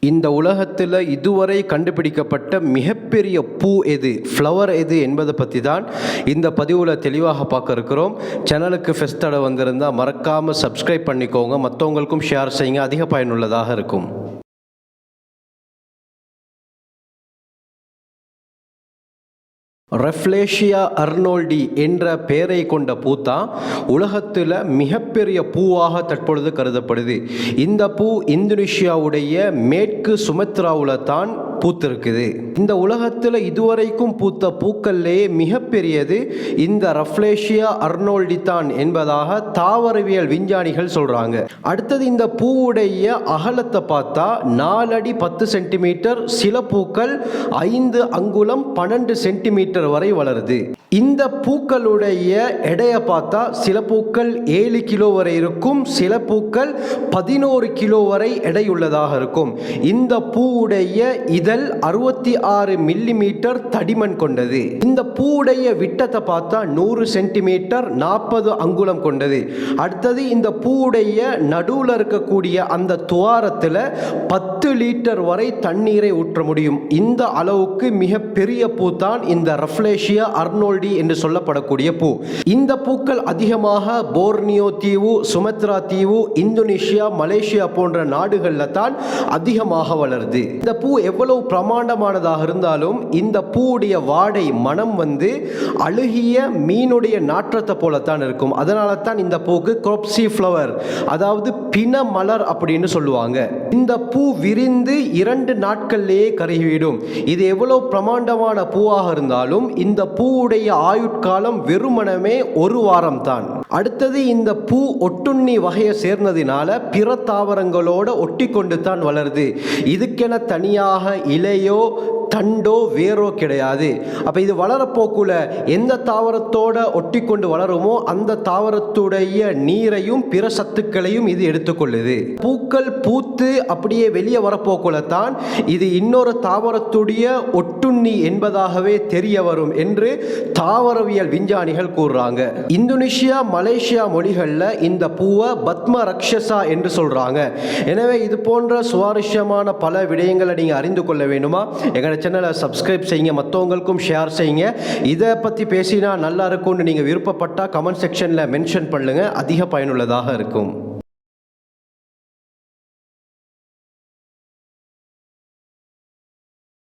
இந்த உலகத்தில் இதுவரை கண்டுபிடிக்கப்பட்ட மிகப்பெரிய பூ எது, ஃப்ளவர் எது என்பதை பற்றி தான் இந்த பதிவில் தெளிவாக பார்க்க இருக்கிறோம். சேனலுக்கு ஃபர்ஸ்ட் தடவை வந்திருந்தால் மறக்காமல் சப்ஸ்கிரைப் பண்ணிக்கோங்க, மற்றவங்களுக்கும் ஷேர் செய்யுங்க, அதிக பயனுள்ளதாக இருக்கும். ரஃப்லேஷியா அர்னோல்டி என்ற பெயரை கொண்ட பூ தான் உலகத்தில் மிகப்பெரிய பூவாக தற்பொழுது கருதப்படுது. இந்த பூ இந்தோனேஷியாவுடைய மேற்கு சுமத்ராவில் தான் பூத்திருக்குது. இந்த உலகத்தில் இதுவரைக்கும் பூத்த பூக்கள்லேயே மிகப்பெரியது இந்த ரஃப்லேஷியா அர்னோல்டி தான் என்பதாக தாவரவியல் விஞ்ஞானிகள் சொல்றாங்க. அடுத்தது இந்த பூவுடைய அகலத்தை பார்த்தா 4 அடி 10 சென்டிமீட்டர், சில பூக்கள் 5 அங்குலம் 12 சென்டிமீட்டர் வரை வளருது. இந்த பூக்களுடைய எடையை பார்த்தா சில பூக்கள் 7 கிலோ வரை இருக்கும், சில பூக்கள் 11 கிலோ வரை எடையுள்ளதாக இருக்கும். இந்த பூவுடைய இதழ் 66 மில்லிமீட்டர் தடிமன் கொண்டது. இந்த பூவுடைய விட்டத்தை பார்த்தா 100 சென்டிமீட்டர் 40 அங்குலம் கொண்டது. அடுத்தது இந்த பூவுடைய நடுவில் இருக்கக்கூடிய அந்த துவாரத்தில் 10 லிட்டர் வரை தண்ணீரை ஊற்ற முடியும். இந்த அளவுக்கு மிக பெரிய பூ தான் இந்த ரஃப்லேஷியா அர்னோல்டி என்று சொல்லப்படக்கூடிய பூ. இந்த பூக்கள் அதிகமாக போர்னியோ தீவு, சுமத்ரா தீவு, இந்தோனேஷியா, மலேசியா போன்ற நாடுகளில் தான் அதிகமாக வளருது. இந்த பூ எவ்வளவு பிரமாண்டமானதாக இருந்தாலும் இந்த பூவுடைய வாடை மனம் அழுகிய மீனுடைய நாற்றத்தை போலத்தான் இருக்கும். அதனால தான் இந்த பூக்கு கோப்சி ஃப்ளவர், அதாவது பிண மலர் அப்படின்னு சொல்லுவாங்க. இந்த பூ விரிந்து 2 நாட்களிலேயே கருகிவிடும். இது எவ்வளவு பிரமாண்டமான பூவாக இருந்தாலும் இந்த பூவுடைய ஆயுட்காலம் வெறுமனமே 1 வாரம் தான். அடுத்தது இந்த பூ ஒட்டுண்ணி வகையை சேர்ந்ததினால பிற தாவரங்களோட ஒட்டி கொண்டு தான் வளருது. இதுக்கென தனியாக இலையோ தண்டோ வேரோ கிடையாது. அப்ப இது வளரப்போக்குல எந்த தாவரத்தோட ஒட்டி கொண்டு வளருமோ அந்த தாவரத்துடைய நீரையும் பிற சத்துக்களையும் இது எடுத்துக்கொள்ளுது. பூக்கள் பூத்து அப்படியே வெளியே வரப்போக்குல தான் இது இன்னொரு தாவரத்துடைய ஒட்டுண்ணி என்பதாகவே தெரிய வரும் என்று தாவரவியல் விஞ்ஞானிகள் கூறுறாங்க. இந்தோனேஷியா, மலேசியா மொழிகளில் இந்த பூவை பத்ம ரக்ஷசா என்று சொல்றாங்க. எனவே இது போன்ற சுவாரஸ்யமான பல விடயங்களை நீங்க அறிந்து கொள்ள வேண்டுமா? எங்க சேனலை சப்ஸ்கிரைப் செய்யுங்க, மற்றவங்களுக்கும் ஷேர் செய்யுங்க. இதை பற்றி பேசினா நல்லா இருக்கும்னு நீங்கள் விருப்பப்பட்டால் கமெண்ட் செக்ஷனில் மென்ஷன் பண்ணுங்க, அதிக பயனுள்ளதாக இருக்கும்.